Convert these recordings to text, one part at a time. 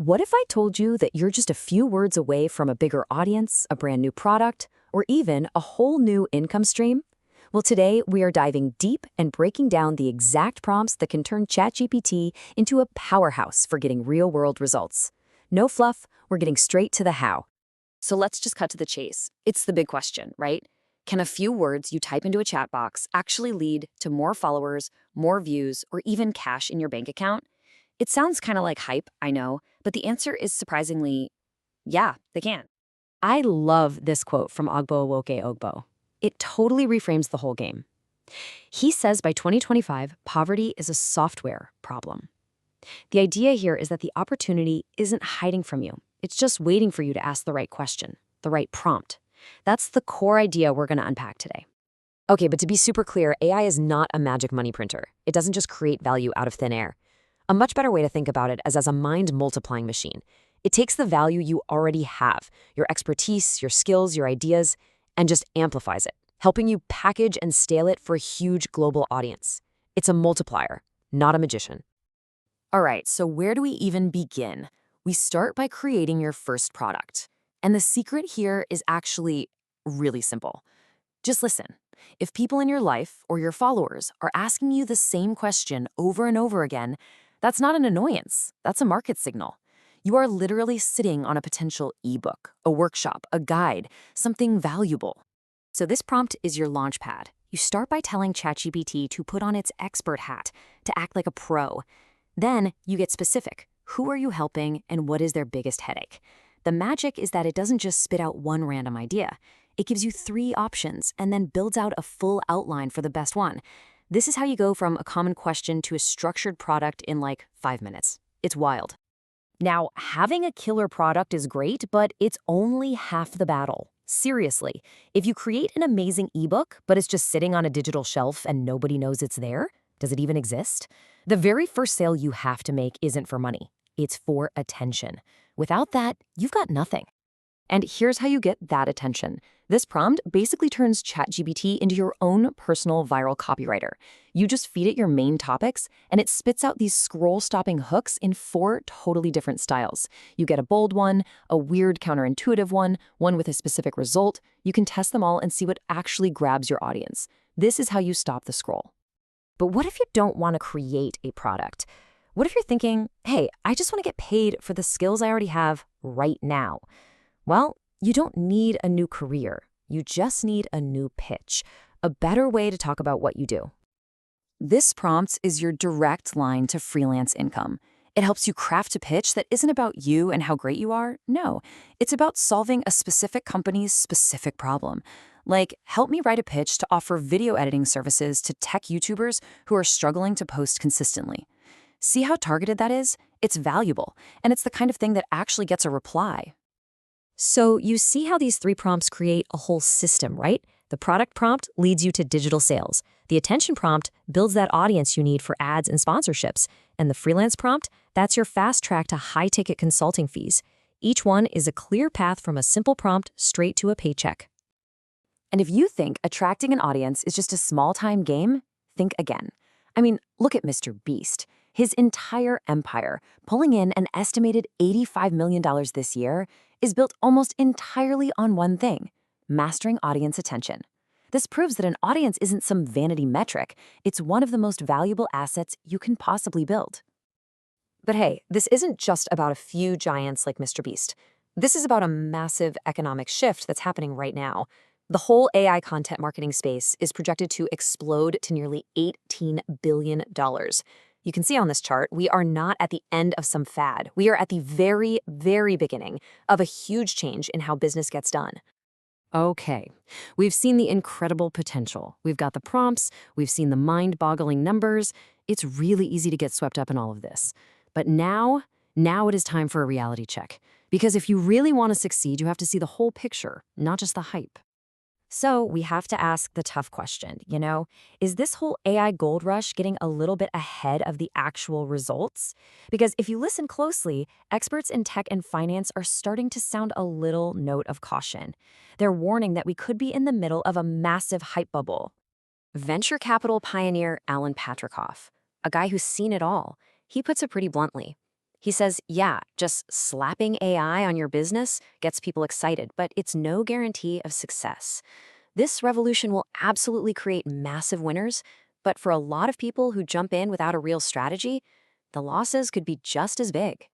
What if I told you that you're just a few words away from a bigger audience, a brand new product, or even a whole new income stream? Well, today we are diving deep and breaking down the exact prompts that can turn ChatGPT into a powerhouse for getting real-world results. No fluff, we're getting straight to the how. So let's just cut to the chase. It's the big question, right? Can a few words you type into a chat box actually lead to more followers, more views, or even cash in your bank account? It sounds kind of like hype, I know, but the answer is surprisingly, yeah, they can. I love this quote from Ogbo Awoke Ogbo. It totally reframes the whole game. He says by 2025, poverty is a software problem. The idea here is that the opportunity isn't hiding from you. It's just waiting for you to ask the right question, the right prompt. That's the core idea we're going to unpack today. Okay, but to be super clear, AI is not a magic money printer. It doesn't just create value out of thin air. A much better way to think about it is as a mind-multiplying machine. It takes the value you already have, your expertise, your skills, your ideas, and just amplifies it, helping you package and scale it for a huge global audience. It's a multiplier, not a magician. All right, so where do we even begin? We start by creating your first product. And the secret here is actually really simple. Just listen. If people in your life or your followers are asking you the same question over and over again, that's not an annoyance. That's a market signal. You are literally sitting on a potential ebook, a workshop, a guide, something valuable. So this prompt is your launch pad. You start by telling ChatGPT to put on its expert hat, to act like a pro. Then you get specific. Who are you helping and what is their biggest headache? The magic is that it doesn't just spit out one random idea. It gives you 3 options and then builds out a full outline for the best one. This is how you go from a common question to a structured product in like 5 minutes. It's wild. Now, having a killer product is great, but it's only half the battle. Seriously, if you create an amazing ebook, but it's just sitting on a digital shelf and nobody knows it's there, does it even exist? The very first sale you have to make isn't for money. It's for attention. Without that, you've got nothing. And here's how you get that attention. This prompt basically turns ChatGPT into your own personal viral copywriter. You just feed it your main topics, and it spits out these scroll-stopping hooks in 4 totally different styles. You get a bold one, a weird counterintuitive one with a specific result. You can test them all and see what actually grabs your audience. This is how you stop the scroll. But what if you don't want to create a product? What if you're thinking, hey, I just want to get paid for the skills I already have right now? Well, you don't need a new career. You just need a new pitch, a better way to talk about what you do. This prompt is your direct line to freelance income. It helps you craft a pitch that isn't about you and how great you are. No, it's about solving a specific company's specific problem. Like, help me write a pitch to offer video editing services to tech YouTubers who are struggling to post consistently. See how targeted that is? It's valuable, and it's the kind of thing that actually gets a reply. So you see how these 3 prompts create a whole system, right? The product prompt leads you to digital sales. The attention prompt builds that audience you need for ads and sponsorships. And the freelance prompt, that's your fast track to high-ticket consulting fees. Each one is a clear path from a simple prompt straight to a paycheck. And if you think attracting an audience is just a small-time game, think again. I mean, look at Mr. Beast. His entire empire, pulling in an estimated $85 million this year, is built almost entirely on one thing: mastering audience attention. This proves that an audience isn't some vanity metric. It's one of the most valuable assets you can possibly build. But hey, this isn't just about a few giants like Mr. Beast. This is about a massive economic shift that's happening right now. The whole AI content marketing space is projected to explode to nearly $18 billion. You can see on this chart, we are not at the end of some fad. We are at the very, very beginning of a huge change in how business gets done. Okay, we've seen the incredible potential. We've got the prompts, we've seen the mind-boggling numbers. It's really easy to get swept up in all of this. But now it is time for a reality check. Because if you really want to succeed, you have to see the whole picture, not just the hype. So we have to ask the tough question, is this whole AI gold rush getting a little bit ahead of the actual results? Because if you listen closely, experts in tech and finance are starting to sound a little note of caution. They're warning that we could be in the middle of a massive hype bubble. Venture capital pioneer Alan Patricof, a guy who's seen it all, he puts it pretty bluntly. He says, yeah, just slapping AI on your business gets people excited, but it's no guarantee of success. This revolution will absolutely create massive winners, but for a lot of people who jump in without a real strategy, the losses could be just as big.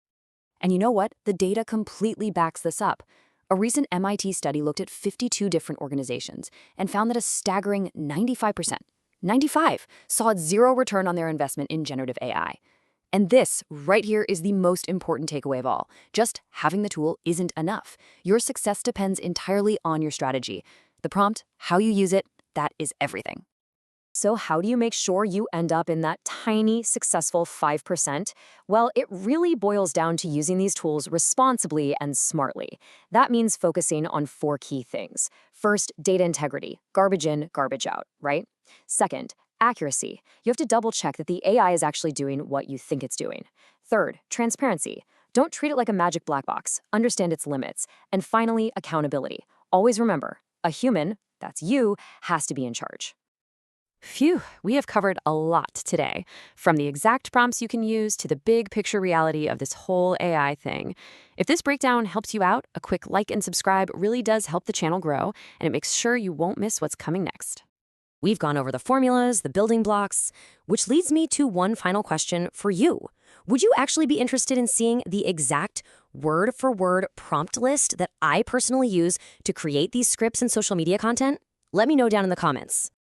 And you know what? The data completely backs this up. A recent MIT study looked at 52 different organizations and found that a staggering 95%, 95, saw zero return on their investment in generative AI. And this, right here, is the most important takeaway of all. Just having the tool isn't enough. Your success depends entirely on your strategy. The prompt, how you use it, that is everything. So how do you make sure you end up in that tiny, successful 5%? Well, it really boils down to using these tools responsibly and smartly. That means focusing on 4 key things. First, data integrity, garbage in, garbage out, right? Second, accuracy. You have to double check that the AI is actually doing what you think it's doing. Third, transparency. Don't treat it like a magic black box. Understand its limits. And finally, accountability. Always remember, a human, that's you, has to be in charge. Phew, we have covered a lot today, from the exact prompts you can use to the big picture reality of this whole AI thing. If this breakdown helps you out, a quick like and subscribe really does help the channel grow, and it makes sure you won't miss what's coming next. We've gone over the formulas, the building blocks, which leads me to one final question for you. Would you actually be interested in seeing the exact word-for-word prompt list that I personally use to create these scripts and social media content? Let me know down in the comments.